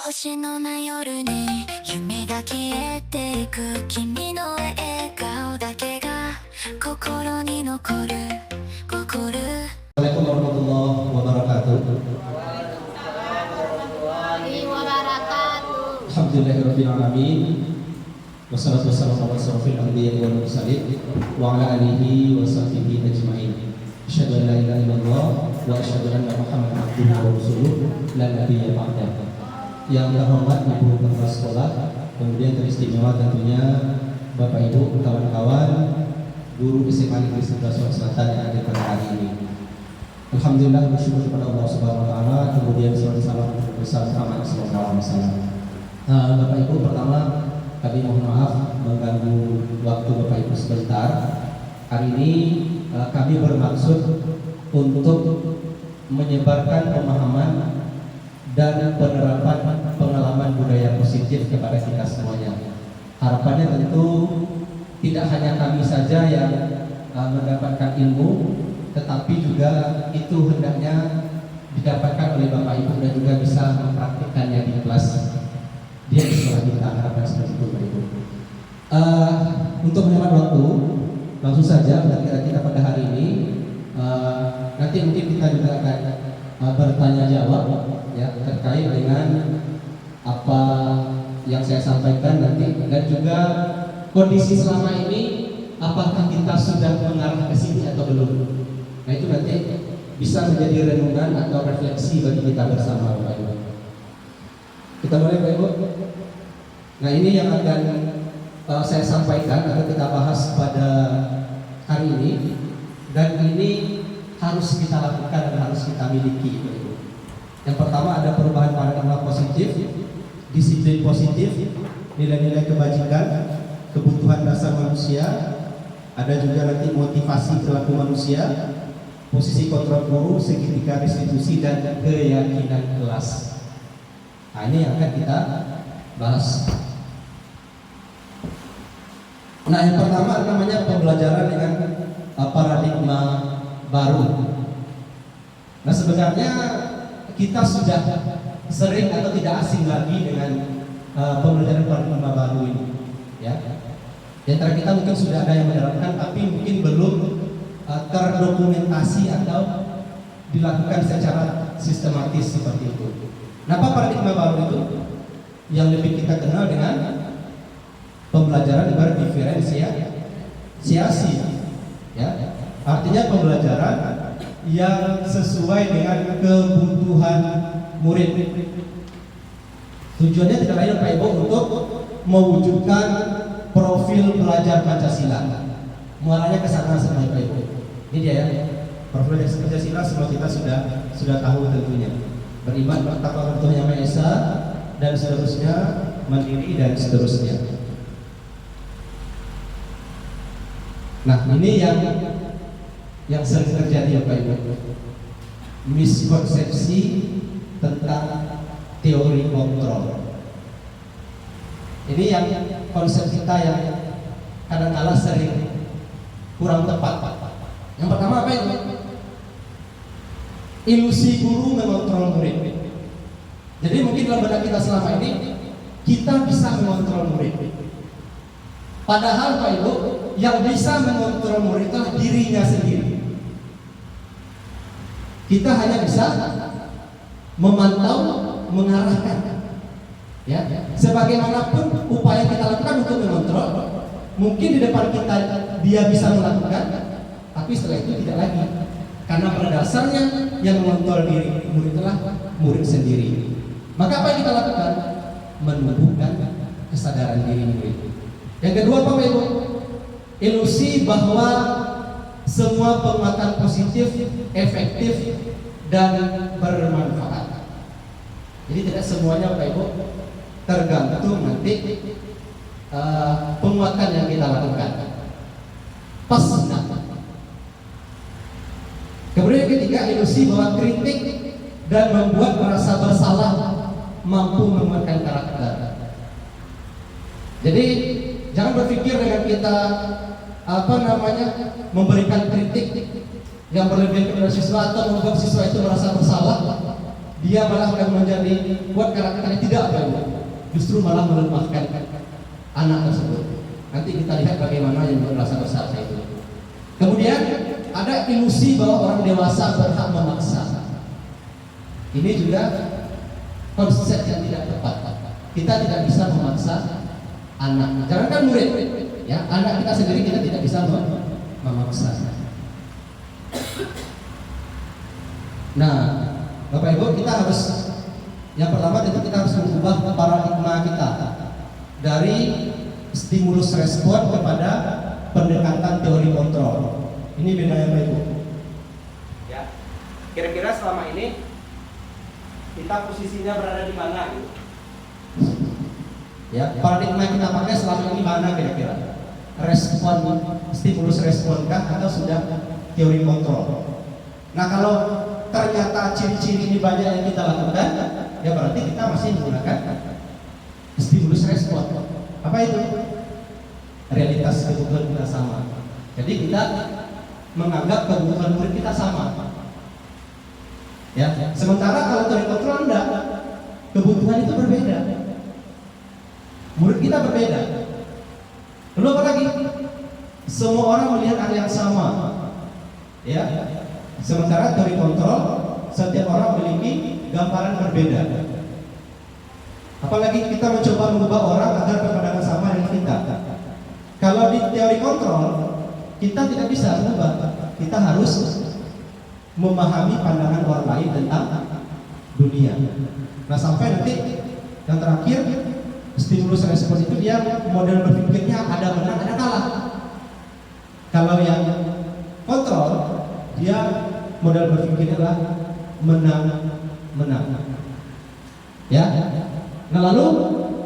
星のない夜に夢が消えていく君の笑顔だけが心に残る。 Assalamualaikum warahmatullahi wabarakatuh. Alhamdulillahirabbil alamin. Wassalatu wassalamu ala asyrofil anbiya'i wal mursalin wa ala alihi wa sahbihi ajmain. Asyhadu an la ilaha illallah wa asyhadu anna Muhammadan abduhu wa rasuluh la nabiyya ba'dahu. Yang terhormat Ibu Kepala Sekolah, kemudian teristimewa tentunya Bapak Ibu, kawan-kawan guru SMA Negeri 11 Selatan yang ada pada hari ini. Alhamdulillah, bersyukur kepada Allah Subhanahu wa taala, kemudian salam besar Muhammad sallallahu alaihi wasallam. Bapak Ibu, pertama kami mohon maaf mengganggu waktu Bapak Ibu sebentar. Hari ini kami bermaksud untuk menyebarkan pemahaman dan penerapan pengalaman budaya positif kepada kita semuanya. Harapannya tentu tidak hanya kami saja yang mendapatkan ilmu, tetapi juga itu hendaknya didapatkan oleh Bapak Ibu dan juga bisa mempraktikkannya di kelas di sekolah kita. Harapan seperti itu, Bapak Ibu. Untuk menghemat waktu, langsung saja kita pada hari ini. Nanti mungkin kita juga akan bertanya jawab ya terkait dengan apa yang saya sampaikan nanti, dan juga kondisi selama ini apakah kita sudah mengarah ke sini atau belum. Nah, itu nanti bisa menjadi renungan atau refleksi bagi kita bersama, Bapak Ibu. Kita mulai, Bapak Ibu. Nah, ini yang akan saya sampaikan atau kita bahas pada hari ini, dan ini harus kita lakukan dan harus kita miliki, Bapak Ibu. Yang pertama ada perubahan paradigma positif, disiplin positif, nilai-nilai kebajikan, kebutuhan dasar manusia, ada juga nanti motivasi perilaku manusia, posisi kontrol guru, segitiga restitusi, dan keyakinan kelas. Nah, ini yang akan kita bahas. Nah, yang pertama namanya pembelajaran dengan paradigma baru. Nah, sebenarnya kita sudah sering atau tidak asing lagi dengan pembelajaran paradigma baru ini, ya. Di antara kita mungkin sudah ada yang menerapkan, tapi mungkin belum terdokumentasi atau dilakukan secara sistematis seperti itu. Nah, apa paradigma baru itu? Yang lebih kita kenal dengan pembelajaran berdiferensiasi, ya. Artinya pembelajaran yang sesuai dengan kebutuhan murid. Tujuannya tidak lain, Pak Ibu, untuk mewujudkan profil pelajar Pancasila. Muaranya ke sana semua, Pak Ibu. Ini dia ya. Profil Pancasila semua kita sudah tahu tentunya. Beriman kepada Tuhan Yang Maha Esa dan seterusnya, mandiri dan seterusnya. Nah, ini yang sering terjadi, Bapak Ibu. Miskonsepsi tentang teori kontrol. Ini yang konsep kita yang kadang-kala sering kurang tepat. Yang pertama apa itu? Ilusi guru mengontrol murid. Jadi mungkin dalam benak kita selama ini kita bisa mengontrol murid. Padahal, Pak Ibu, yang bisa mengontrol murid itu dirinya sendiri. Kita hanya bisa memantau, mengarahkan. Ya, sebagaimanapun upaya kita lakukan untuk mengontrol, mungkin di depan kita dia bisa melakukan, tapi setelah itu tidak lagi. Karena pada dasarnya yang mengontrol diri murid itulah murid sendiri. Maka apa yang kita lakukan? Menumbuhkan kesadaran diri murid. Yang kedua, Bapak Ibu, ilusi bahwa semua penguatan positif, efektif, dan bermanfaat. Jadi tidak semuanya, Bapak Ibu, tergantung nanti penguatan yang kita lakukan. Pasna. Kemudian yang ketiga, ilusi bahwa kritik dan membuat merasa bersalah mampu menguatkan karakter. Jadi jangan berpikir dengan kita memberikan kritik yang berlebihan kepada siswa atau membuat siswa itu merasa bersalah, dia malah akan menjadi buat karakternya tidak baik, justru malah melemahkan anak tersebut. Nanti kita lihat bagaimana yang merasa bersalah itu. Kemudian ada ilusi bahwa orang dewasa berhak memaksa. Ini juga konsep yang tidak tepat. Kita tidak bisa memaksa anak. Jangan kan murid, ya anak kita sendiri kita tidak bisa memaksa. Nah, Bapak Ibu, kita harus yang pertama tentu kita harus mengubah paradigma kita dari stimulus respon kepada pendekatan teori kontrol. Ini beda ya Bapak Ibu. Ya, kira-kira selama ini kita posisinya berada di mana gitu? Ya, paradigma yang kita pakai selama ini mana kira-kira? Respon, stimulus responkah atau sudah teori kontrol? Nah, kalau ternyata ciri-ciri ini banyak yang kita lakukan, ya berarti kita masih menggunakan stimulus respon. Apa itu? Realitas kebutuhan kita sama. Jadi kita menganggap kebutuhan murid kita sama. Ya, sementara kalau teori kontrol enggak, kebutuhan itu berbeda. Murid kita berbeda. Lalu apa lagi? Semua orang melihat hal yang sama. Ya. Sementara teori kontrol, setiap orang memiliki gambaran berbeda. Apalagi kita mencoba mengubah orang agar berpandangan sama dengan kita. Kalau di teori kontrol, kita tidak bisa mengubah. Kita harus memahami pandangan orang lain tentang dunia. Nah, sampai nanti yang terakhir, stimulus respon itu dia model berpikirnya ada menang ada kalah. Kalau yang kontrol, dia model berpikirnya adalah menang. Ya. Nah, lalu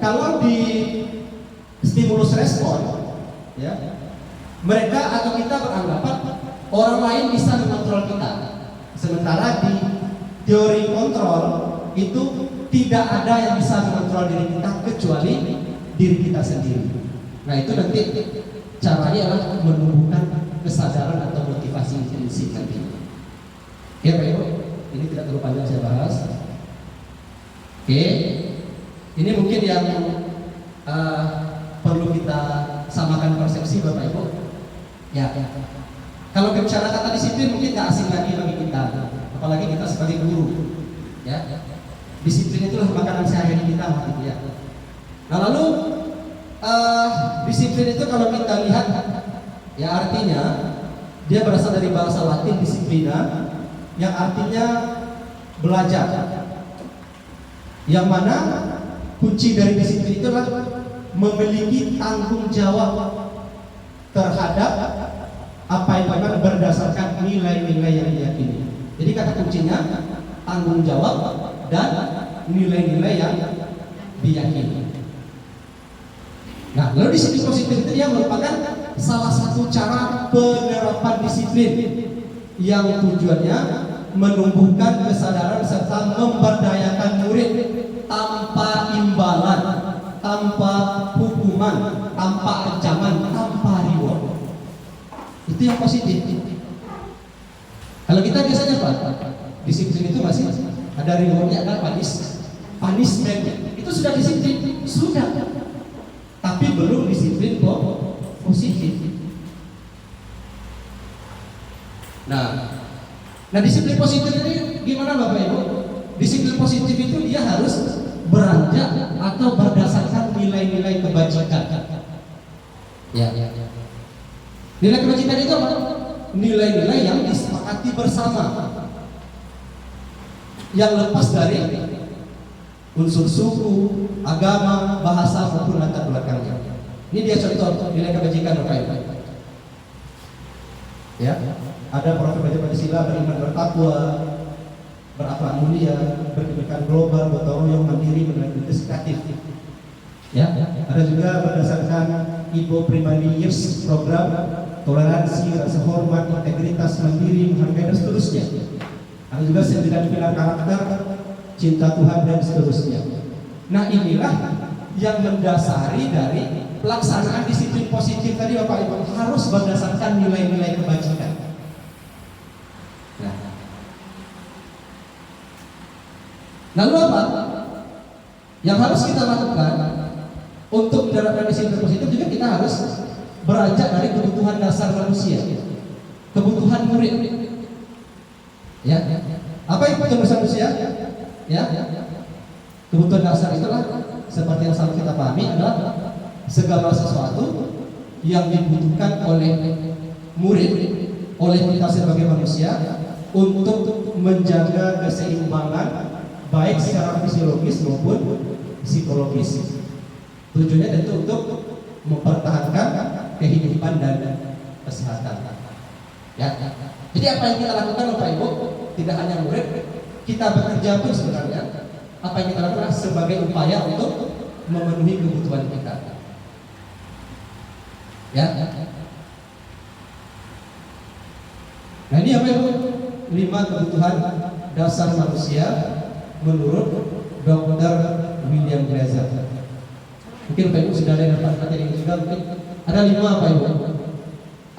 kalau di stimulus respon, ya, mereka atau kita beranggapan orang lain bisa mengontrol kita. Sementara di teori kontrol itu tidak ada yang bisa mengontrol diri kita kecuali diri kita sendiri. Nah, itu nanti caranya adalah menumbuhkan kesadaran atau motivasi intrinsik nanti. Oke, Pak Ibu, ini tidak terlalu panjang saya bahas. Oke, ini mungkin yang perlu kita samakan persepsi Bapak Ibu. Ya. Kalau bicara kata disiplin mungkin nggak asing lagi bagi kita, apalagi kita sebagai guru. Ya. Disiplin itulah makanan sehari-hari kita, gitu ya. Nah, lalu disiplin itu kalau kita lihat, ya artinya dia berasal dari bahasa Latin disiplina, yang artinya belajar. Yang mana kunci dari disiplin itu adalah memiliki tanggung jawab terhadap apa yang dilakukan berdasarkan nilai-nilai yang diyakini. Jadi kata kuncinya tanggung jawab dan nilai-nilai yang diyakini. Nah, lalu disiplin positif itu dia merupakan salah satu cara penerapan disiplin yang tujuannya menumbuhkan kesadaran serta memberdayakan murid tanpa imbalan, tanpa hukuman, tanpa ancaman, tanpa reward. Itu yang positif. Kalau kita biasanya Pak, disiplin itu masih ada rewardnya, ada punishment. Itu sudah disiplin, sudah. Tapi belum disiplin kok positif. Nah, disiplin positif ini gimana Bapak Ibu? Disiplin positif itu dia harus beranjak atau berdasarkan nilai-nilai kebajikan. Ya. Nilai kebajikan itu apa? Nilai-nilai yang disepakati bersama, yang lepas dari unsur suku, agama, bahasa maupun latar belakangnya. Ini dia contoh nilai kebajikan Bapak Ibu. Ya, ada profil Pancasila beriman bertakwa, berakhlak mulia, berkebijakan global, gotong royong, mandiri, berintegratif. Ya, ada juga berdasarkan Ibo Pribadi Years program toleransi, rasa hormat, integritas, mandiri, menghargai dan seterusnya. Ada juga 9 pilar karakter, cinta Tuhan dan seterusnya. Nah, inilah yang mendasari dari pelaksanaan disiplin positif tadi Bapak Ibu, harus berdasarkan nilai-nilai kebajikan. Nah, Lalu apa? Yang harus kita lakukan untuk menerapkan disiplin positif juga kita harus beranjak dari kebutuhan dasar manusia, kebutuhan murid. Ya, apa yang kebutuhan dasar manusia? Ya, kebutuhan dasar itulah seperti yang selalu kita pahami adalah segala sesuatu yang dibutuhkan oleh murid, oleh kita sebagai manusia untuk menjaga keseimbangan baik secara fisiologis maupun psikologis. Tujuannya tentu untuk mempertahankan kehidupan dan kesehatan. Ya. Jadi apa yang kita lakukan Bapak Ibu, tidak hanya murid, kita bekerja pun sebenarnya apa yang kita lakukan sebagai upaya untuk memenuhi kebutuhan kita. Ya. Nah ini apa Ibu? 5 kebutuhan dasar manusia menurut Dr. William Glaser. Mungkin Bapak Ibu sudah ada yang dapat materi ini juga. Mungkin ada 5 apa Ibu?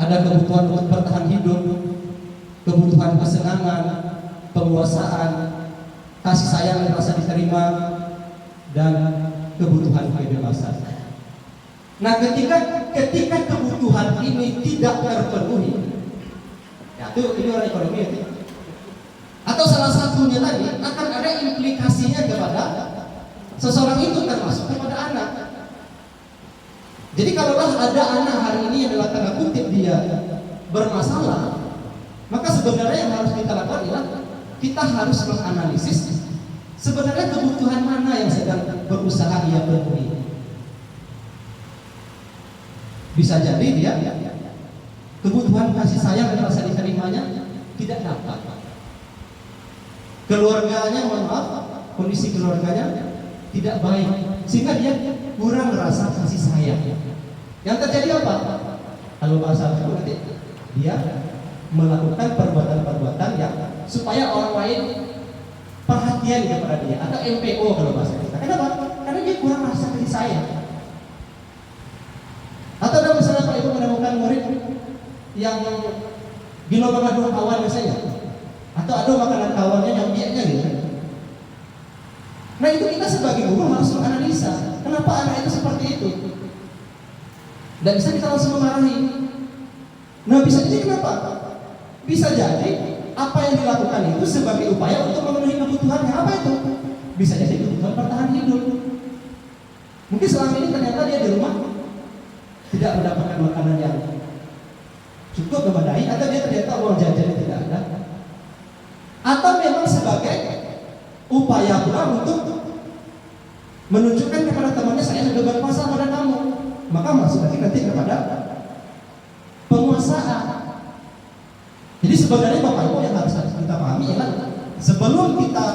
Ada kebutuhan untuk bertahan hidup, kebutuhan kesenangan, penguasaan, kasih sayang yang rasa diterima, dan kebutuhan kebebasan. Nah, ketika kebutuhan ini tidak terpenuhi, ya ini orang ekonomi ya, atau salah satunya tadi akan ada implikasinya kepada seseorang itu, termasuk kepada anak. Jadi kalaulah ada anak hari ini yang dalam tanda kutip dia bermasalah, maka sebenarnya yang harus kita lakukan adalah kita harus menganalisis sebenarnya kebutuhan mana yang sedang berusaha dia penuhi. Bisa jadi dia kebutuhan kasih sayang dan rasa diterimanya tidak dapat. Keluarganya, mohon maaf, kondisi keluarganya tidak baik, sehingga dia kurang rasa kasih sayang. Yang terjadi apa? Kalau bahasa itu nanti dia melakukan perbuatan-perbuatan yang supaya orang lain perhatian kepada dia, atau MPO kalau bahasa kita. Kenapa? Karena dia kurang rasa kasih sayang. Atau ada misalnya Pak Ibu menemukan murid yang gila makan dua kawan misalnya, atau ada makanan kawannya yang biaknya gitu. Nah itu kita sebagai guru harus menganalisa kenapa anak itu seperti itu. Dan bisa kita langsung memarahi. Nah bisa jadi kenapa? Bisa jadi apa yang dilakukan itu sebagai upaya untuk memenuhi kebutuhannya. Apa itu? Bisa jadi kebutuhan bertahan hidup. Mungkin selama ini ternyata dia di rumah tidak mendapatkan makanan yang cukup memadai, atau dia ternyata uang jajannya tidak ada, atau memang sebagai upaya pula untuk menunjukkan kepada temannya saya sudah berkuasa pada kamu, maka masuk nanti kepada penguasaan. Jadi sebenarnya Bapak Ibu yang harus kita pahami adalah sebelum kita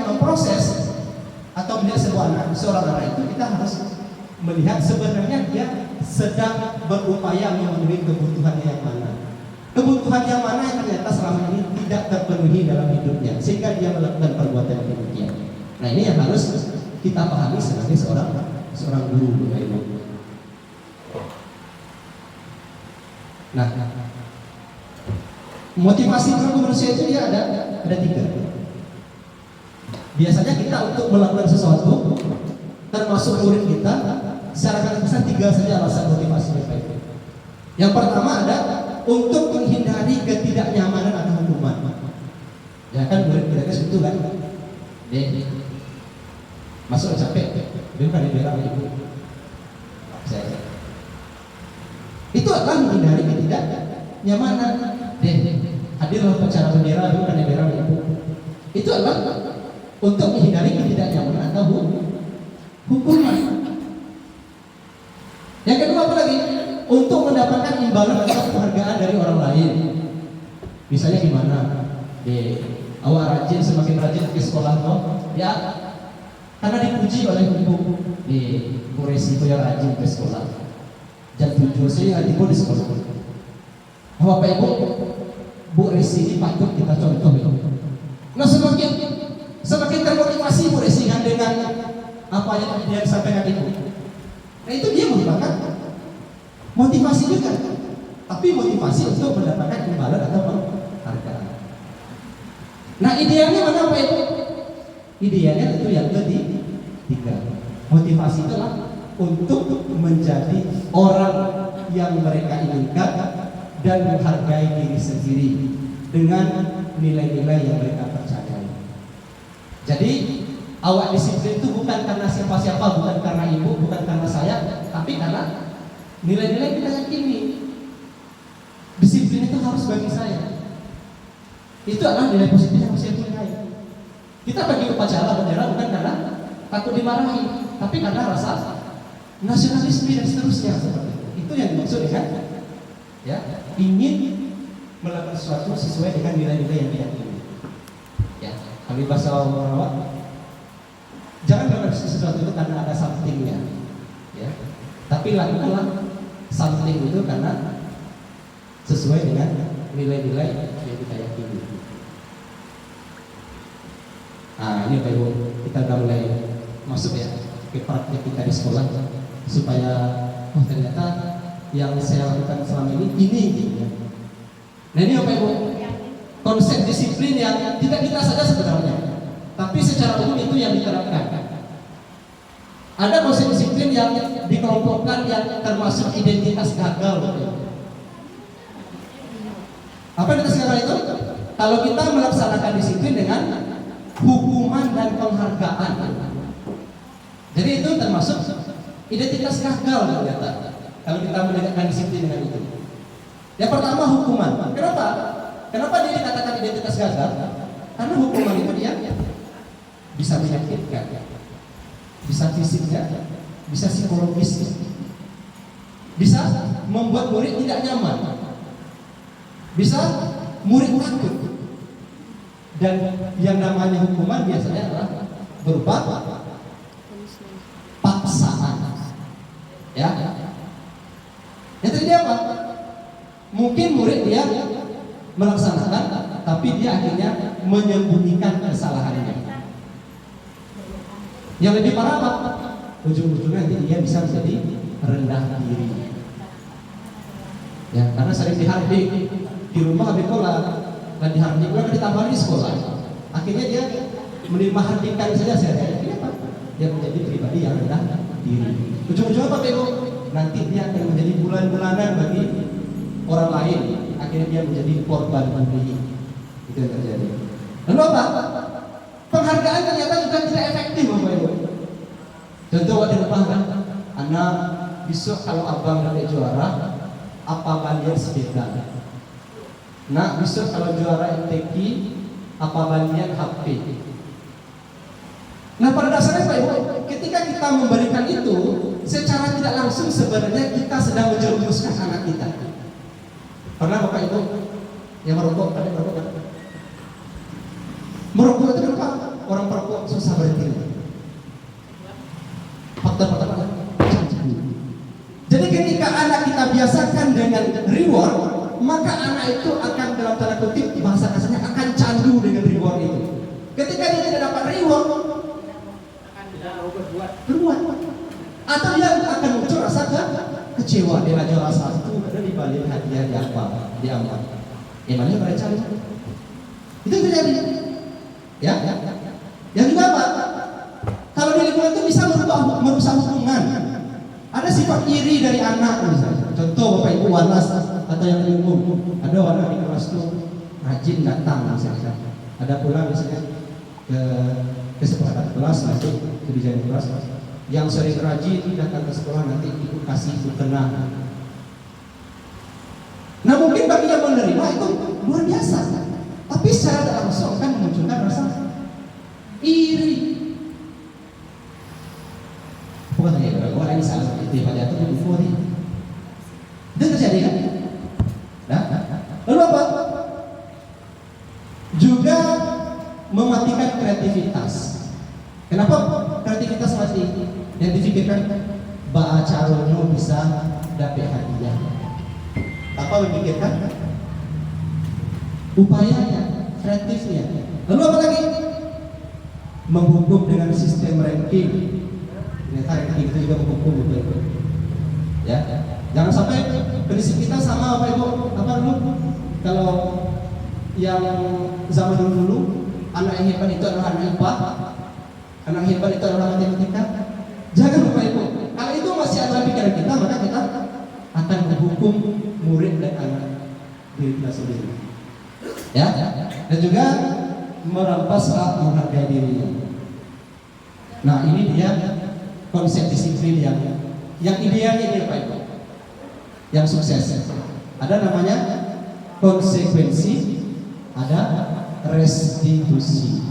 memproses atau melihat seorang anak itu, kita harus melihat sebenarnya dia sedang berupaya memenuhi kebutuhannya yang mana. Kebutuhan yang mana yang ternyata selama ini tidak terpenuhi dalam hidupnya, sehingga dia melakukan perbuatan yang demikian. Nah ini yang harus kita pahami sebagai seorang guru, Bapak Ibu. Nah, motivasi perilaku manusia itu dia ada 3. Biasanya kita untuk melakukan sesuatu, termasuk murid kita, secara garis besar 3 saja alasan motivasinya Bapak Ibu. Yang pertama ada untuk menghindari ketidaknyamanan atau hukuman. Ya kan murid kita itu kan, masuk capek, dia kan dibela ibu. Itu akan menghindari ketidaknyamanan. Hadir upacara bendera, dia kan dibela ibu. Itu adalah untuk menghindari ketidaknyamanan atau hukuman. Yang kedua apa lagi? Untuk mendapatkan imbalan atau penghargaan dari orang lain. Misalnya gimana? Awak rajin, semakin rajin ke sekolah toh, ya karena dipuji oleh ibu. Bu Resi itu yang rajin ke sekolah. Jam 7 saya hatiku di sekolah. Bapak Ibu, Bu Resi ini patut kita contoh. Nah semakin termotivasi Bu Resi dengan apa yang dia sampaikan ibu. Nah itu dia merupakan motivasi juga, tapi motivasi untuk mendapatkan imbalan atau penghargaan. Nah idealnya mana Pak Ibu? Idealnya tentu yang ketiga. Motivasi itulah untuk menjadi orang yang mereka inginkan dan menghargai diri sendiri dengan nilai-nilai yang mereka percayai. Jadi awak disiplin itu bukan karena siapa-siapa, bukan karena ibu, bukan karena saya, tapi karena nilai-nilai kita yakini. Disiplin itu harus bagi saya. Itu adalah nilai positif yang saya punyai. Kita bagi upacara bendera bukan karena takut dimarahi, tapi karena rasa nasionalisme dan seterusnya seperti itu. Itu yang dimaksud dengan ya, ingin melakukan sesuatu sesuai dengan nilai-nilai yang diyakini. Ya, kami bahasa orang, jangan melakukan sesuatu itu karena ada something-nya, ya. Tapi lakukanlah something itu karena sesuai dengan nilai-nilai yang kita yakini. Nah, ini Pak Ibu, kita udah mulai masuk ya ke praktik kita di sekolah supaya ternyata yang saya lakukan selama ini gitu ya. Nah ini Bapak Ibu, konsep disiplin yang tidak kita saja sebenarnya, tapi secara umum itu yang diterapkan. Ada konsep disiplin yang dikelompokkan yang termasuk identitas gagal. Apa identitas gagal itu? Kalau kita melaksanakan disiplin dengan hukuman dan penghargaan, jadi itu termasuk identitas gagal ternyata. Kalau kita menegakkan disiplin dengan itu. Yang pertama hukuman. Kenapa? Kenapa dia dikatakan identitas gagal? Karena hukuman itu dia bisa menyakitkan, bisa fisiknya, bisa psikologis, bisa membuat murid tidak nyaman, bisa murid takut. Dan yang namanya hukuman biasanya adalah berupa paksaan. Ya. Yang terjadi apa? Mungkin murid dia melaksanakan, tapi dia akhirnya menyembunyikan kesalahannya. Yang lebih parah apa? Ujung-ujungnya nanti dia bisa menjadi rendah diri. Ya, karena sering dihardik di rumah habis sekolah, dan dihardik pula ditambah di sekolah. Akhirnya dia menerima hardikan saja apa? Dia menjadi pribadi yang rendah diri. Ujung-ujungnya apa Ibu? Nanti dia akan menjadi bulan-bulanan bagi orang lain. Akhirnya dia menjadi korban bullying. Itu yang terjadi. Lalu apa? Penghargaan ternyata juga tidak efektif Bapak Ibu. Contoh waktu depan kan, anak besok kalau abang dapat juara, apa balian sepeda? Nah besok kalau juara MTQ, apa balian HP? Nah pada dasarnya Pak Ibu, ketika kita memberikan itu, secara tidak langsung sebenarnya kita sedang menjerumuskan anak kita. Pernah Bapak Ibu yang merokok, ada merokok kan? Merokok itu kenapa? Orang perokok susah berhenti. Faktor-faktor apa? Jadi ketika anak kita biasakan dengan reward, maka anak itu akan dalam tanda kutip bahasa kasarnya akan candu dengan reward itu. Ketika dia tidak dapat reward, berbuat, atau dia akan muncul rasa kecewa. Dia juara satu, ada di balik hadiah diambil. Mana mereka cari? Itu terjadi. Ya. Yang juga apa? Kalau di lingkungan itu bisa merusak hubungan. Ada sifat iri dari anak misalnya. Contoh Bapak Ibu Wanas atau yang lebih umum. Ada orang di kelas itu rajin datang misalnya. Ada pula misalnya ke kesepakatan kelas nanti kebijakan kelas. Yang sering rajin datang ke sekolah nanti ibu kasih mukena. Nah mungkin bagi yang menerima itu luar biasa. Tapi secara tidak langsung kan memunculkan rasa iri. Bukan hanya orang ini salah itu pada itu euforia. Itu terjadi kan? Nah, lalu apa? Juga mematikan kreativitas. Kenapa kreativitas mati? Yang dipikirkan bacarono bisa dapat hadiah. Apa memikirkan? Upayanya, kreatifnya. Lalu apa lagi? Menghukum dengan sistem ranking. Ternyata ranking itu juga menghukum gitu. Ya, jangan sampai prinsip kita sama Bapak Ibu. Apa dulu? Kalau yang zaman dulu anak yang hebat itu adalah anak IPA, anak yang hebat itu adalah matematika. Jangan lupa itu. Kalau itu masih ada pikiran kita, maka kita akan menghukum murid dan anak diri kita sendiri. Ya, dan juga merampas hak menghargai dirinya. Nah, ini dia konsep disiplin yang idealnya ini Pak Ibu, yang sukses. Ada namanya konsekuensi, ada restitusi.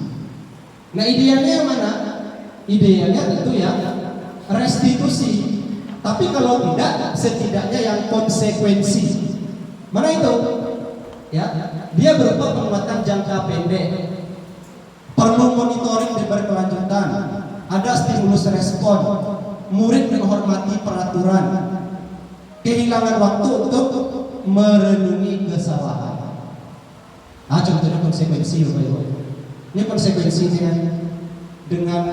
Nah, idealnya yang mana? Idealnya tentu ya restitusi. Tapi kalau tidak, setidaknya yang konsekuensi. Mana itu? Ya, dia berupa penguatan jangka pendek. Perlu monitoring dan berkelanjutan. Ada stimulus respon. Murid menghormati peraturan. Kehilangan waktu untuk merenungi kesalahan. Contohnya konsekuensi, Bapak Ibu. Ini konsekuensi dengan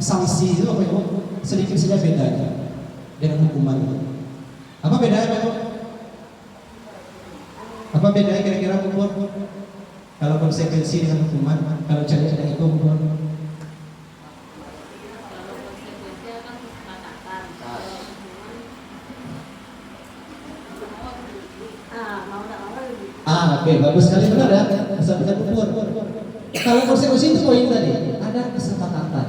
sanksi itu, Bapak Ibu, sedikit saja bedanya dengan hukuman itu. Apa bedanya, Bapak Ibu? Apa bedanya kira-kira, Bapak Ibu? Kalau konsekuensi dengan hukuman, kalau cara-cara itu, Bapak Ibu? Oke, bagus sekali, benar ya, kesepakatan ukur. Kalau konsekuensi itu poin tadi, ada kesepakatan.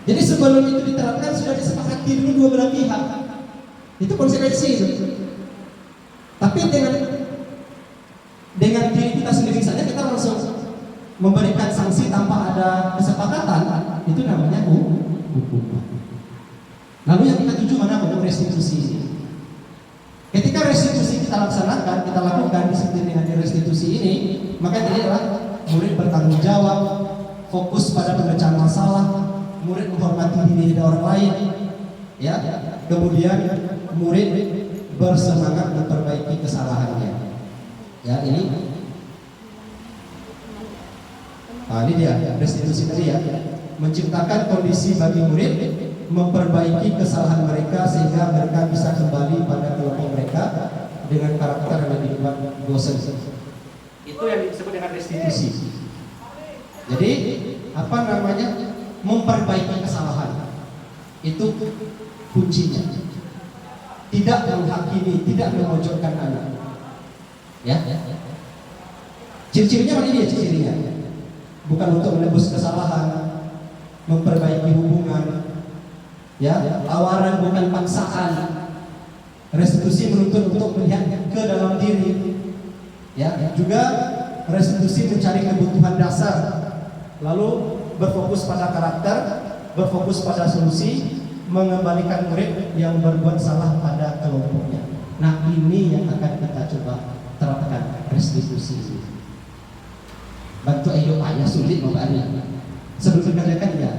Jadi sebelum itu diterapkan sudah disepakati dulu dua belah pihak. Itu konsekuensi itu. Tapi dengan diri kita sendiri saja kita langsung memberikan sanksi tanpa ada kesepakatan, itu namanya hukuman. Lalu yang kita tuju mana? Pada restitusi. Ketika restitusi kita laksanakan, kita lakukan disiplin dengan restitusi ini, maka dia adalah murid bertanggung jawab, fokus pada pemecahan masalah, murid menghormati diri dan orang lain, ya. Kemudian murid bersemangat memperbaiki kesalahannya. Ya, ini dia restitusi tadi ya, menciptakan kondisi bagi murid memperbaiki kesalahan mereka sehingga mereka bisa kembali pada kelompok mereka dengan karakter yang lebih kuat dosen. Itu yang disebut dengan restitusi. Jadi apa namanya? Memperbaiki kesalahan. Itu kuncinya. Tidak menghakimi, tidak memojokkan anak. Ya. Ciri-cirinya mana dia ciri-cirinya? Bukan untuk menebus kesalahan, memperbaiki hubungan. Ya, tawaran bukan paksaan. Restitusi menuntut untuk melihat ke dalam diri. Ya, juga restitusi mencari kebutuhan dasar. Lalu berfokus pada karakter, berfokus pada solusi, mengembalikan murid yang berbuat salah pada kelompoknya. Nah, ini yang akan kita coba terapkan, restitusi. Bantu ayo ayah sulit membalik. Sebelum dikerjakan ya.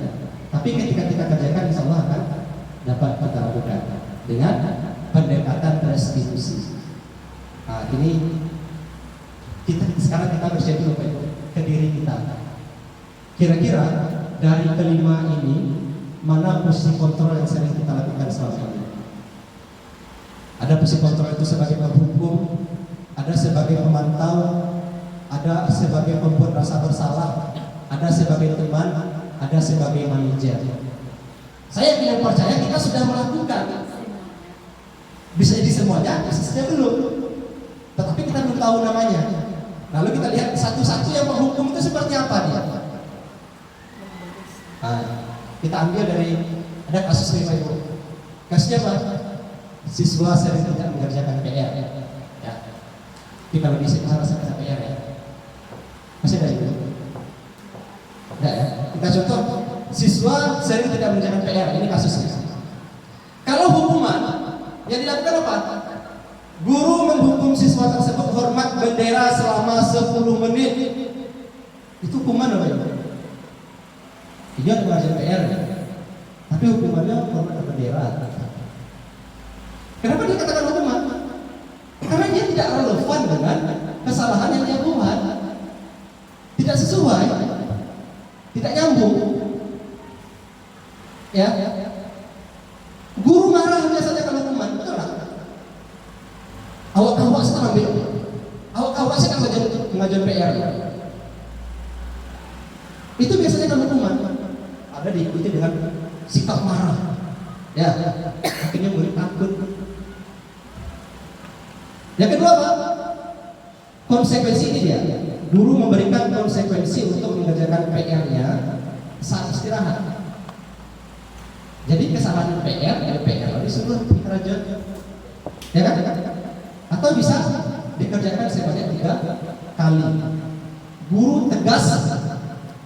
Tapi ketika kita kerjakan, insya Allah akan dapat kita lakukan dengan pendekatan restitusi. Nah, ini sekarang kita bersiap dulu ke diri kita. Kira-kira dari kelima ini, mana posisi kontrol yang sering kita lakukan selama ini? Ada posisi kontrol itu sebagai penghukum, ada sebagai pemantau, ada sebagai pembuat rasa bersalah, ada sebagai teman, ada sebagai manajer. Saya tidak percaya kita sudah melakukan. Bisa jadi semuanya, bisa saja belum. Tetapi kita belum tahu namanya. Lalu kita lihat satu-satu yang menghukum itu seperti apa dia. Nah, kita ambil dari ada kasus nih Pak Ibu. Kasusnya apa? Siswa sering tidak mengerjakan PR. Ya. Kita lebih sering harus mengerjakan PR ya. Masih ada itu? Tidak ya. Kita contoh, siswa sering tidak mengerjakan PR. Ini kasusnya. Kalau hukuman yang dilakukan apa? Guru menghukum siswa tersebut hormat bendera selama 10 menit. Itu hukuman apa? Dia mengerjakan PR, tapi hukumannya hormat bendera. Kenapa dia katakan hukuman? Karena dia tidak relevan dengan kesalahan yang dia buat. Tidak sesuai, tidak nyambung. Ya, guru marah biasanya kalau hukuman, betul lah. Awak-awak sekarang ambil, awak-awak sekarang mengajar PR. Itu biasanya kalau hukuman ada diikuti dengan sikap marah. Ya, akhirnya murid takut. Yang kedua apa? Konsekuensi ini dia. Guru memberikan konsekuensi untuk mengerjakan PR-nya saat istirahat. Jadi kesalahan PR disuruh dikerjakan, ya kan? Atau bisa dikerjakan sebanyak 3 kali. Guru tegas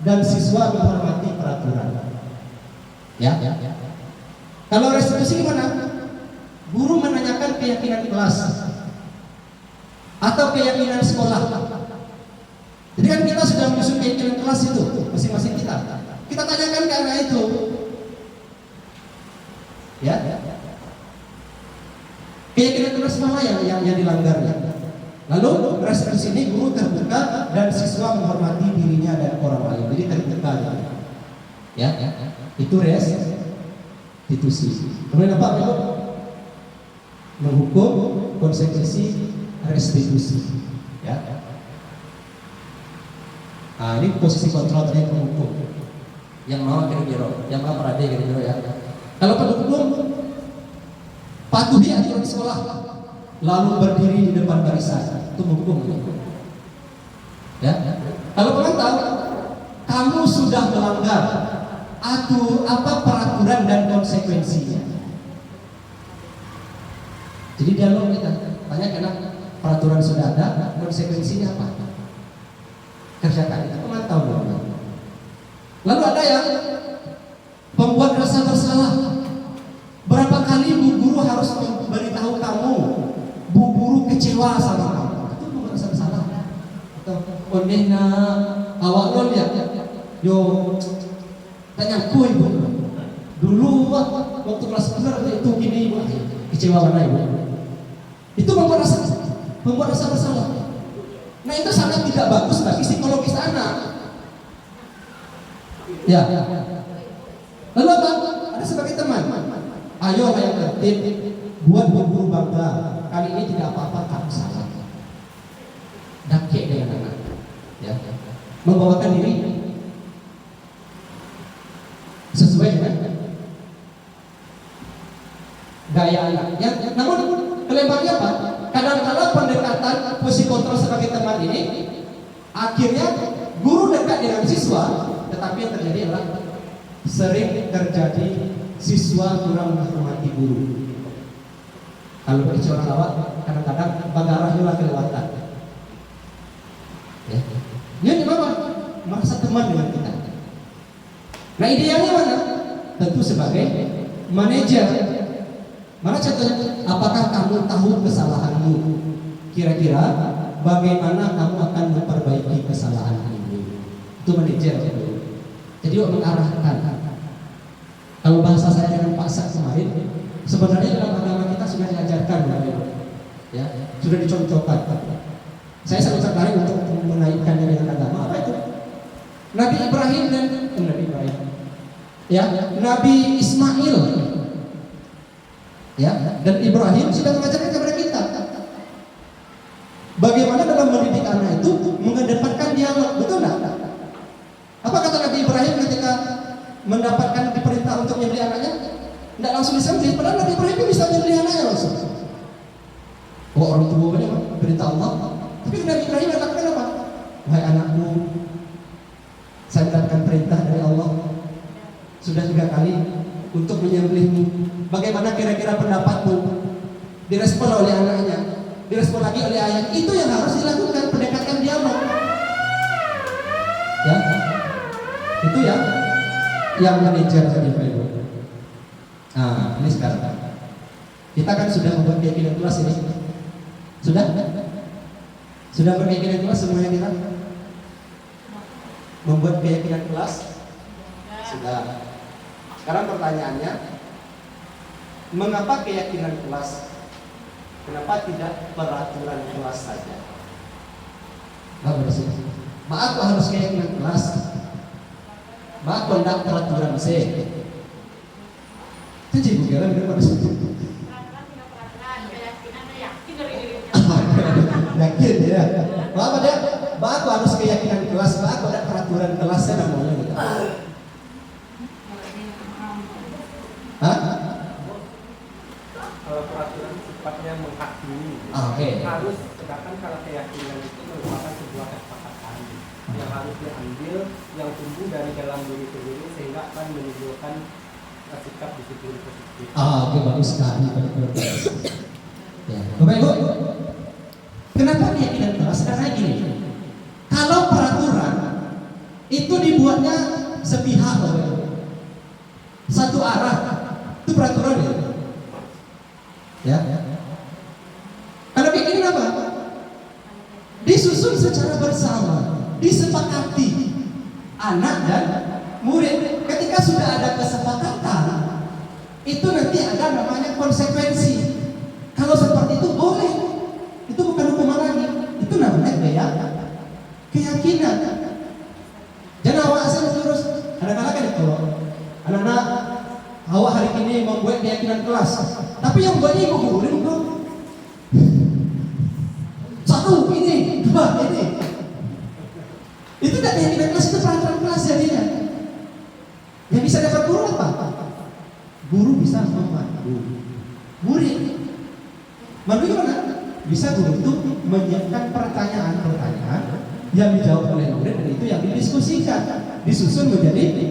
dan siswa menghormati peraturan. Ya. Kalau restitusi gimana? Guru menanyakan keyakinan kelas atau keyakinan sekolah. Jadi kan kita sudah menyusun keyakinan kelas itu masing-masing kita. Kita tanyakan ke anak itu. Ya. Keyakinan kelas mana yang dilanggarnya? Lalu restitusi ini guru terbuka dan siswa menghormati dirinya dan orang lain. Jadi terbuka. Ya. Itu restitusi. Kemudian apa? Menghukum konsekuensi restitusi. Ya. Nah, ini posisi kontrol tadi menghukum. Yang mau kira-kira, yang mau perade kira-kira ya. Kalau pendukung patuhi aturan sekolah, lalu berdiri di depan barisan, itu menghukum. Ya. Kalau pemantau, kamu sudah melanggar peraturan dan konsekuensinya. Jadi dialog kita tanya kenapa peraturan sudah ada, konsekuensinya apa? Kerjakan, itu pemantau dulu. Lalu ada yang membuat rasa bersalah. Berapa kali bu guru harus memberitahu kamu, bu guru kecewa sama kamu, itu membuat rasa bersalah. Atau ondena awak lo ya, yo tanya ku ibu. Dulu waktu kelas 10 itu gini ibu, kecewa mana ibu? Itu membuat rasa bersalah. Nah itu sangat tidak bagus bagi psikologis anak. Ya. Lalu apa? Ada sebagai teman. Ayo yang tertib, buat guru bangga. Kali ini tidak apa-apa kamu salah. Dakek dengan anak. Ya. Membawakan diri sesuai dengan gaya anak. Ya, namun kelebihannya apa? Kadang-kadang pendekatan posisi kontrol sebagai teman ini akhirnya guru dekat dengan siswa, tetapi yang terjadi adalah sering terjadi siswa kurang menghormati guru. Kalau bagi orang awak kadang-kadang bagarah juga kelewatan. Ya. Ini apa? Merasa teman dengan kita. Nah idealnya mana? Tentu sebagai manajer. Mana contohnya? Apakah kamu tahu kesalahanmu? Kira-kira bagaimana kamu akan memperbaiki kesalahan ini? Itu manajer. Jadi mengarahkan. Kalau bahasa saya dengan Pak Sak kemarin, sebenarnya dalam agama kita sudah diajarkan, ya, sudah dicontohkan. Saya sangat tertarik untuk mengaitkannya dengan agama. Apa itu? Nabi Ibrahim dan Nabi Ismail. Ya, dan Ibrahim sudah mengajarkan kepada kita bagaimana dalam mendidik anak itu mengedepankan dialog, betul nggak? Apa kata Nabi Ibrahim ketika mendapatkan diperintah untuk menyembelih anaknya? Tidak langsung disembelih, padahal Nabi Ibrahim itu bisa menyembelih anaknya langsung. Oh orang tuanya perintah Allah, tapi Nabi Ibrahim mengatakan apa? Wahai anakku, saya mendapatkan perintah dari Allah sudah 3 kali untuk menyembelihmu. Bagaimana kira-kira pendapatmu? Direspon oleh anaknya, direspon lagi oleh ayah. Itu yang harus dilakukan, pendekatan dialog. Ya, itu ya, yang manajer tadi Pak Ibu. Nah, ini sekarang kita kan sudah membuat keyakinan kelas ini. Sudah berkeyakinan kelas semuanya kita? Membuat keyakinan kelas? Sudah. Sekarang pertanyaannya, mengapa keyakinan kelas? Kenapa tidak peraturan kelas saja? Maaf harus keyakinan kelas. Maaf kondak peraturan saya. Itu jadi kira benar pada situ. Yakin ya. Maaf ada harus keyakinan kelas. Maaf ada peraturan kelasnya namanya. Hah? Kalau peraturan sifatnya menghakimi, Oke. harus, sedangkan kalau keyakinan itu merupakan sebuah kesepakatan yang harus diambil, yang tumbuh dari dalam diri sendiri sehingga akan menimbulkan sikap disiplin positif. Oke, bagus sekali. Ya. Bapak Ibu, kenapa keyakinan kelas? Karena gini, kalau peraturan itu dibuatnya sepihak, Bapak Ibu, satu arah, itu peraturan ya. Kalau keyakinan apa? Disusun secara bersama, disepakati anak dan murid. Ketika sudah ada kesepakatan, itu nanti ada namanya konsekuensi. Kalau seperti itu boleh, itu bukan hukuman lagi, itu namanya keyakinan. Jangan awak asal terus. Kadang-kadang kan kalau anak-anak awak hari ini membuat keyakinan kelas, tapi yang buatnya ibu guru bro. Satu ini, dua ini. Itu tidak keyakinan kelas, itu peraturan kelas jadinya. Yang bisa dapat guru apa? Guru bisa memandu murid. Mandu gimana? Bisa guru itu menyiapkan pertanyaan-pertanyaan yang dijawab oleh murid dan itu yang didiskusikan, disusun menjadi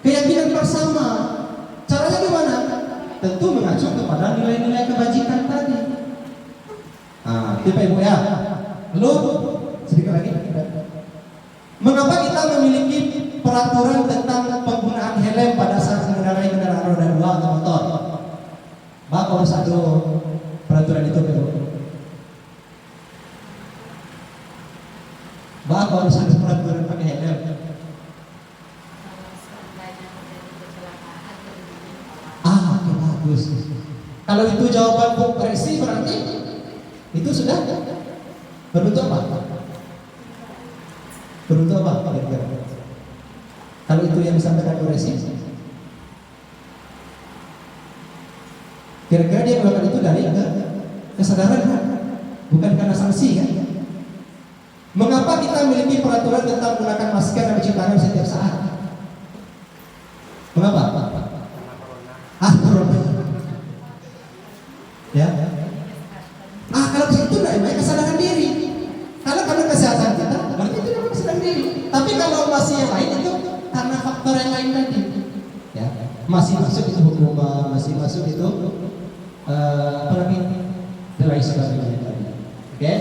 keyakinan bersama. Caranya gimana? Tentu mengacu kepada nilai-nilai kebajikan tadi. Nah, itu Pak Ibu ya. Lalu sedikit lagi. Mengapa kita memiliki peraturan tentang penggunaan helm pada saat mengendarai kendaraan roda 2 atau motor? Bapak harus ada peraturan itu, Pak Ibu. Bapak harus ada peraturan pakai helm. Oke, bagus. Kalau itu jawaban Bu Resi berarti itu sudah berbentuk apa? Berbentuk apa kira-kira? Kalau itu yang disampaikan Bu Resi, kira-kira dia melakukan itu dari kesadaran kan? Bukan karena sanksi kan? Mengapa kita memiliki peraturan tentang menggunakan masker dan mencuci tangan setiap saat? Mengapa? Corona. Ya. Kalau itu namanya kesadaran diri. Kalau karena kesehatan kita, berarti itu namanya kesadaran diri. Tapi kalau masih yang lain itu karena faktor yang lain tadi. Ya. Masih masuk itu hukum, masih masuk itu apa lagi? Dan lain sebagainya tadi. Oke?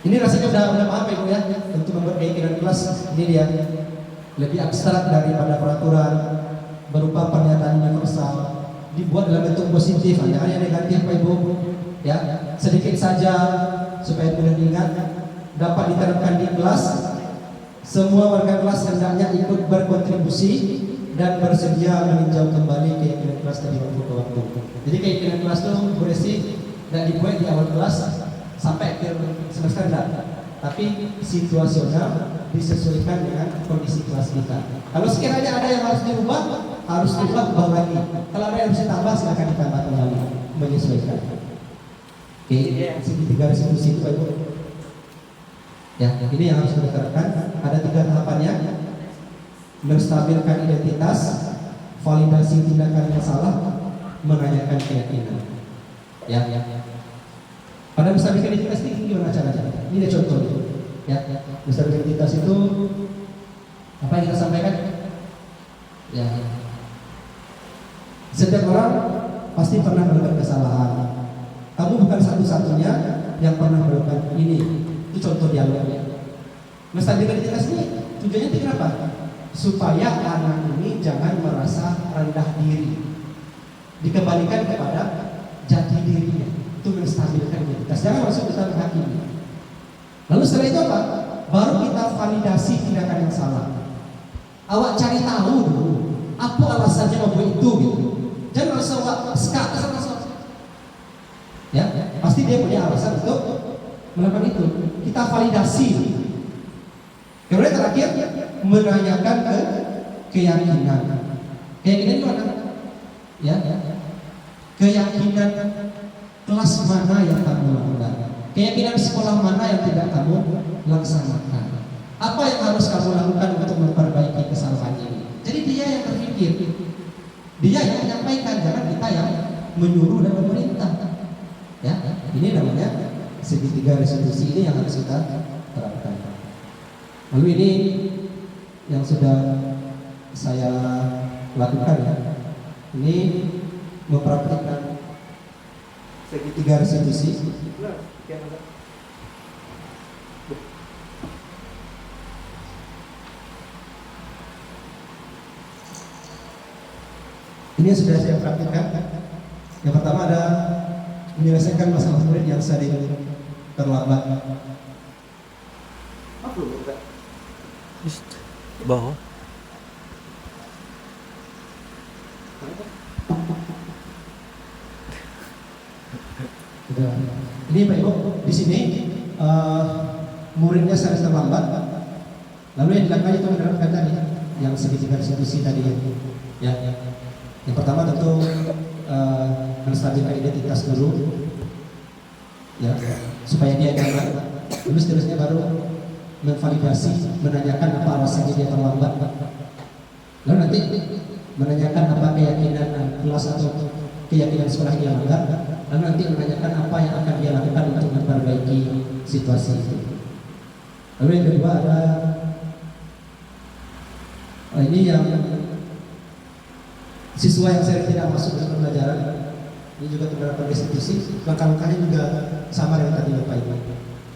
Ini rasanya udah paham ya, Bu ya? Untuk membuat keyakinan kelas ini dia lebih abstrak daripada peraturan, berupa pernyataan universal, dibuat dalam bentuk positif, hanya yang negatif Pak Ibu ya, sedikit saja supaya mudah diingat, dapat diterapkan di kelas. Semua warga kelas hendaknya ikut berkontribusi dan bersedia meninjau kembali keyakinan kelas dari waktu ke waktu. Jadi keyakinan kelas itu berisi dan dibuat di awal kelas sampai akhir semester tapi situasional, disesuaikan dengan kondisi kelas kita. Kalau sekiranya ada yang harus diubah lagi. Kalau ada yang harus ditambah, silakan ditambah kembali, menyesuaikan. Oke, segitiga resolusi itu Pak Ibu. Ya, ini yang harus kita terapkan. Ada 3 tahapannya: menstabilkan identitas, validasi tindakan yang salah, menanyakan keyakinan. Ya. Pada menstabilkan identitas ini gimana caranya? Ini ada contoh. Ya, menstabilkan identitas itu apa yang kita sampaikan? Ya. Setiap orang pasti pernah melakukan kesalahan. Kamu bukan satu-satunya yang pernah melakukan ini. Itu contoh dialognya. Menstabilkan identitas ini tujuannya kenapa? Supaya anak ini jangan merasa rendah diri, dikembalikan kepada jati dirinya. Itu menstabilkan identitas. Jangan masuk kita menghakimi. Lalu setelah itu apa? Baru kita validasi tindakan yang salah. Awak cari tahu dulu apa alasannya membuat itu gitu. Jangan langsung awak sekat langsung. Ya, pasti dia punya alasan untuk melakukan itu. Kita validasi. Kemudian terakhir menanyakan keyakinan. Keyakinan itu mana? Ya. Keyakinan kelas mana yang kamu lakukan? Keyakinan sekolah mana yang tidak kamu laksanakan? Apa yang harus kamu lakukan untuk memperbaiki kesalahan ini? Jadi dia yang berpikir. Dia yang menyampaikan, jangan kita yang menyuruh dan memerintah. Ya, ini namanya segitiga restitusi ini yang harus kita terapkan. Lalu ini yang sudah saya lakukan ya. Ini mempraktikkan segitiga restitusi. Ini yang sudah saya praktikkan. Yang pertama ada menyelesaikan masalah murid yang sering terlambat. Bawah. Ini Pak Ibu, di sini muridnya sering terlambat. Lalu yang dilakukan itu menerapkan tadi yang segitiga restitusi tadi ya. Yang pertama tentu menstabilkan identitas dulu, ya, supaya dia nyaman. Lalu seterusnya baru memvalidasi, menanyakan apa alasannya dia terlambat. Lalu nanti menanyakan apa keyakinan kelas atau keyakinan sekolah dia langgar. Lalu nanti menanyakan apa yang akan dia lakukan untuk memperbaiki situasi itu. Lalu yang kedua ada ini yang siswa yang sering tidak masuk ke pembelajaran, ini juga penerapan restitusi. Langkah-langkahnya juga sama dengan tadi Bapak Ibu.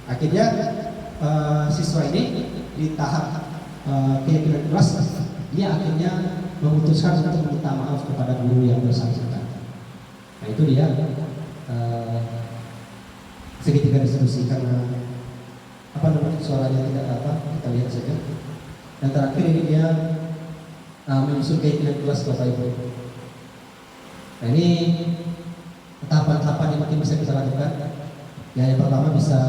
Akhirnya siswa ini di tahap keyakinan kelas, dia akhirnya memutuskan untuk meminta maaf kepada guru yang bersangkutan. Nah itu dia segitiga restitusi, karena apa namanya suaranya tidak apa, kita lihat saja. Dan terakhir ini dia menyusun keyakinan kelas Bapak Ibu. Nah ini tahapan-tahapan yang mungkin bisa kita lakukan. Ya, yang pertama bisa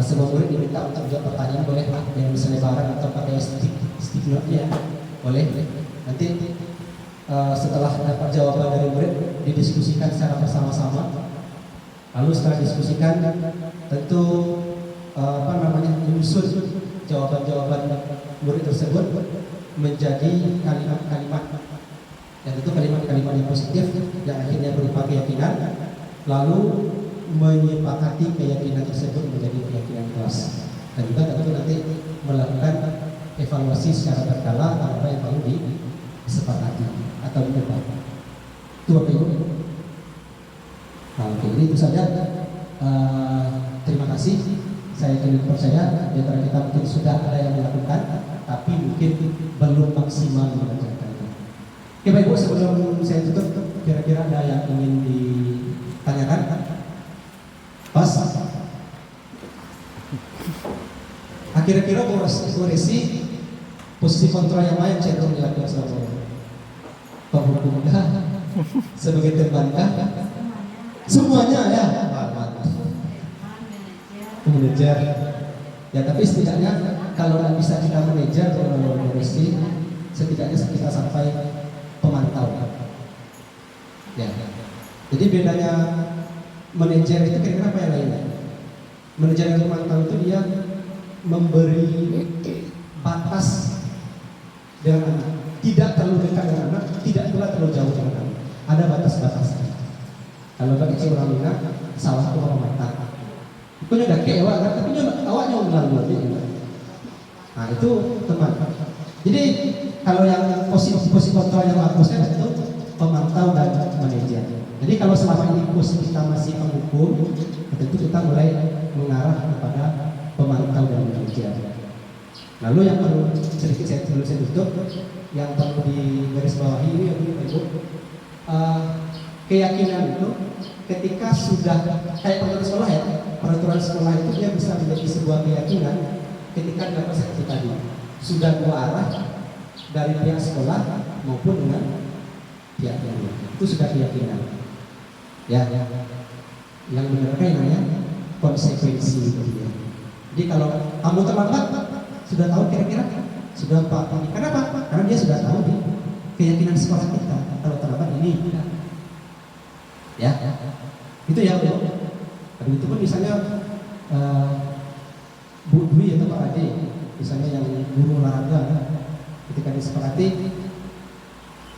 semua murid diminta untuk jawab pertanyaan, boleh yang bisa lebaran atau pakai stick note ya, boleh. Nanti setelah dapat jawaban dari murid didiskusikan secara bersama-sama. Lalu setelah diskusikan tentu menyusun jawaban-jawaban murid tersebut menjadi kalimat-kalimat, dan itu kalimat-kalimat yang positif yang akhirnya berupa keyakinan, lalu menyepakati keyakinan tersebut menjadi keyakinan kelas, dan juga tentu nanti melakukan evaluasi secara berkala apa yang perlu disepakati atau diubah. Itu Bapak Ibu. Nah, oke, ini itu saja. Terima kasih. Saya percaya di antara kita mungkin sudah ada yang melakukan, tapi mungkin belum maksimal mengerjakan. Oke Bapak Ibu, sebelum saya tutup, kira-kira ada yang ingin ditanyakan? Pas. Kira-kira koresi posisi kontrol yang lain cenderung dilakukan selama penghukum kah? Sebagai teman kah? Semuanya ya. Manajer. Ya tapi setidaknya kalau nggak bisa kita manajer atau koresi, setidaknya kita sampai pemantau. Ya. Jadi bedanya manajer itu kira-kira apa yang lainnya? Manajer yang pemantau itu dia memberi batas dengan anak, tidak terlalu dekat dengan anak, tidak pula terlalu jauh dengan anak. Ada batas-batasnya. Kalau bagi seorang anak, salah itu orang mata. Itu udah kewa kan, tapi awaknya ulang lagi. Nah itu teman. Jadi kalau yang posisi kontrol yang bagusnya itu pemantau dan manajer. Jadi kalau selama ini posisi kita masih penghukum, tentu kita mulai mengarah kepada pemantau dan manajer. Lalu yang perlu sedikit saya tutup, yang perlu digarisbawahi ini Ibu, keyakinan itu ketika sudah kayak peraturan sekolah itu dia bisa menjadi sebuah keyakinan ketika dilakukan seperti tadi, sudah dua arah dari pihak sekolah maupun dengan pihak yang lain, itu sudah keyakinan. Ya, yang benar yang namanya konsekuensi itu dia. Jadi kalau kamu terlambat, sudah tahu kira-kira sudah Pak ini. Kenapa? Karena dia sudah tahu nih keyakinan sekolah kita kalau terlambat ini. Ya, itu ya. Dan itu pun misalnya Bu Dwi atau Pak Ade, misalnya yang guru olahraga, ketika disepakati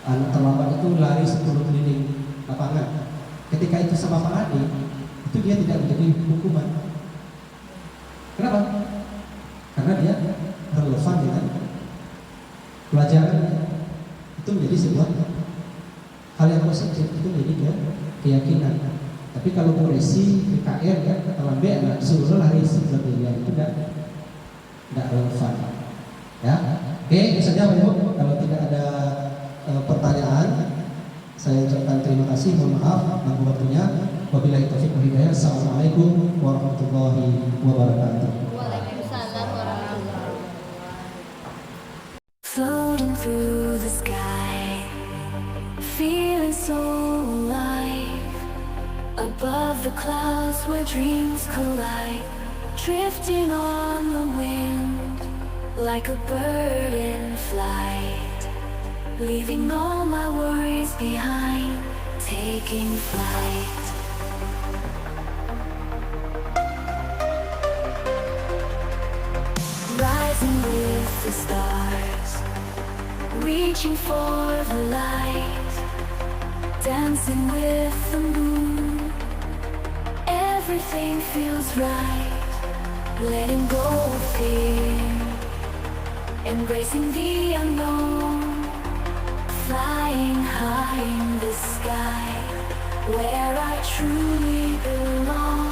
anak terlambat itu lari 10 keliling lapangan. Ketika itu sama Pak Adi, itu dia tidak menjadi hukuman. Kenapa? Karena dia relevan dengan pelajaran. Itu menjadi sebuah hal yang positif, itu menjadi keyakinan. Tapi kalau koresi PKR ya terlambat, anak suruh lari 9 keliling, itu tidak relevan. Ya, oke, itu saja Pak Ibu. Kalau tidak ada pertanyaan, saya ucapkan terima kasih, mohon maaf atas waktunya. Wabillahi taufiq wal hidayah. Assalamualaikum warahmatullahi wabarakatuh. Waalaikumsalam warahmatullahi Floating through the sky, feeling so alive. Above the clouds where dreams collide, drifting on the wind like a bird in flight, leaving all my worries behind, taking flight. Rising with the stars, reaching for the light, dancing with the moon. Everything feels right, letting go of fear, embracing the unknown, flying high in the sky, where I truly belong.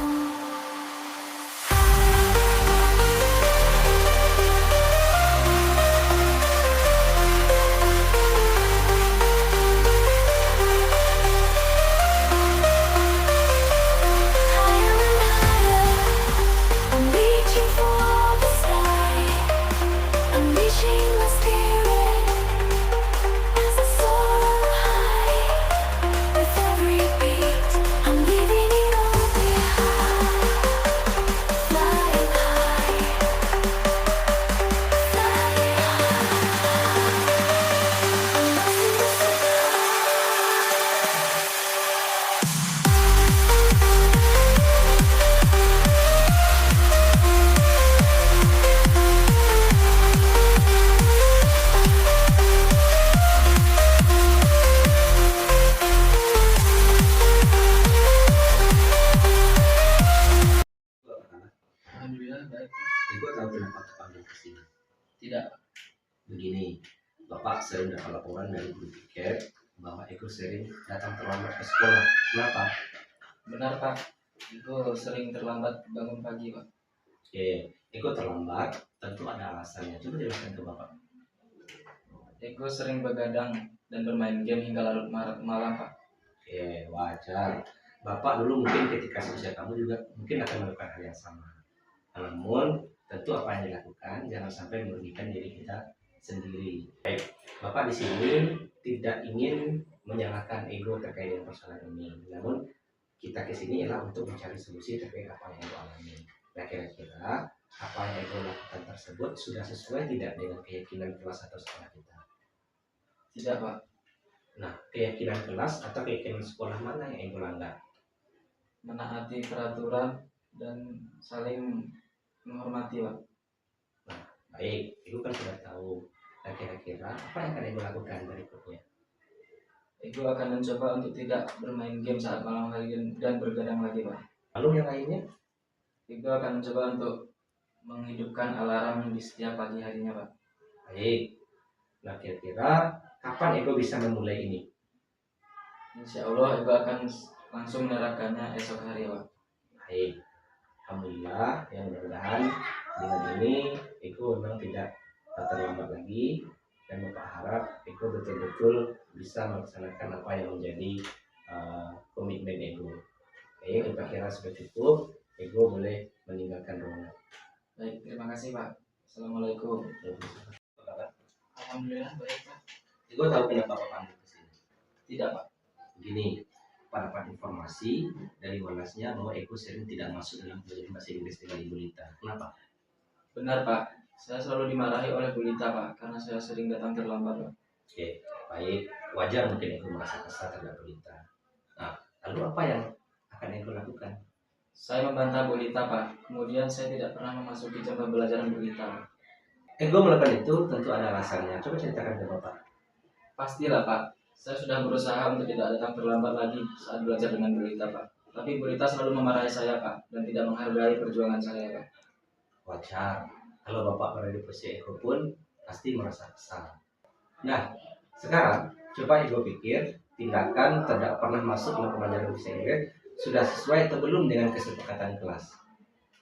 Alhamdulillah baik. Ibu tahu kenapa terpanggil ke sini? Tidak. Begini, Bapak sering dapat laporan dari guru piket bahwa Eko sering datang terlambat ke sekolah. Kenapa? Benar Pak. Eko sering terlambat bangun pagi Pak. Oke, Eko terlambat tentu ada alasannya. Coba jelaskan ke Bapak. Eko sering begadang dan bermain game hingga larut malam Pak. Oke, wajar. Bapak dulu mungkin ketika seusia kamu juga mungkin akan melakukan hal yang sama. Namun tentu apa yang dilakukan jangan sampai merugikan diri kita sendiri. Baik, Bapak di sini tidak ingin menyalahkan ego terkait dengan persoalan ini. Namun kita ke sini ialah untuk mencari solusi terkait apa yang ego alami. Nah, kira-kira apa yang ego lakukan tersebut sudah sesuai tidak dengan keyakinan kelas atau sekolah kita? Tidak Pak. Nah, keyakinan kelas atau keyakinan sekolah mana yang ego langgar? Menaati peraturan dan saling menghormati Pak. Nah, baik, Ego kan sudah tahu. Nah, kira-kira apa yang akan Ego lakukan berikutnya? Ego akan mencoba untuk tidak bermain game saat malam hari dan bergadang lagi Pak. Lalu yang lainnya? Ego akan mencoba untuk menghidupkan alarm di setiap pagi harinya Pak. Baik. Nah, kira-kira kapan Ego bisa memulai ini? Insya Allah Ego akan langsung menerapkannya esok hari Pak. Baik. Alhamdulillah, yang mudah-mudahan dengan ini Eko memang tidak terlambat lagi, dan Bapak harap Eko betul-betul bisa melaksanakan apa yang menjadi komitmen Ego. Baik, Bapak kira sudah cukup, Ego boleh meninggalkan ruangan. Baik, terima kasih Pak. Assalamualaikum. Alhamdulillah baik Pak. Ego tahu kenapa Bapak panggil ke sini? Tidak Pak. Begini, Pak dapat informasi dari Wanasnya bahwa Eko sering tidak masuk dalam pelajaran bahasa Inggris dengan Ibu Lita. Kenapa? Benar Pak. Saya selalu dimarahi oleh Bu Lita Pak, karena saya sering datang terlambat Pak. Oke, baik. Wajar mungkin Eko merasa kesal terhadap Bu Lita. Nah, lalu apa yang akan Eko lakukan? Saya membantah Bu Lita Pak. Kemudian saya tidak pernah memasuki jam pembelajaran Bu Lita Pak. Eko melakukan itu tentu ada alasannya. Coba ceritakan ke Bapak. Pastilah Pak. Saya sudah berusaha untuk tidak datang terlambat lagi saat belajar dengan Bu Rita, Pak. Tapi Bu Rita selalu memarahi saya, Pak, dan tidak menghargai perjuangan saya, Pak. Wajar. Kalau Bapak berada di posisi Ego pun pasti merasa kesal. Nah, sekarang coba Ego pikir tindakan tidak pernah masuk dalam pembelajaran bahasa Inggris sudah sesuai atau belum dengan kesepakatan kelas?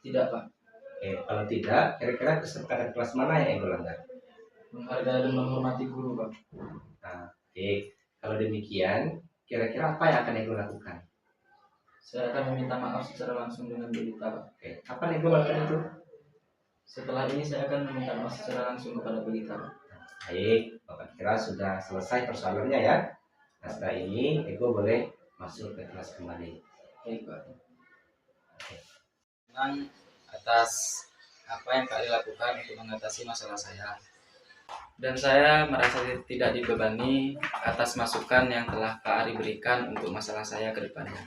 Tidak, Pak. Oke, kalau tidak, kira-kira kesepakatan kelas mana yang Ego langgar? Menghargai dan menghormati guru, Pak. Nah, oke. Kalau demikian, kira-kira apa yang akan Ego lakukan? Saya akan meminta maaf secara langsung dengan Bu Rita, Pak. Oke, kapan Ego lakukan itu? Setelah ini saya akan meminta maaf secara langsung kepada Bu Rita, Pak. Baik, Bapak kira sudah selesai persoalannya ya. Nah, setelah ini Ego boleh masuk ke kelas kembali. Baik, Pak. Senang atas apa yang Kak Ali lakukan untuk mengatasi masalah saya. Dan saya merasa tidak dibebani atas masukan yang telah Kak Ari berikan untuk masalah saya ke depannya.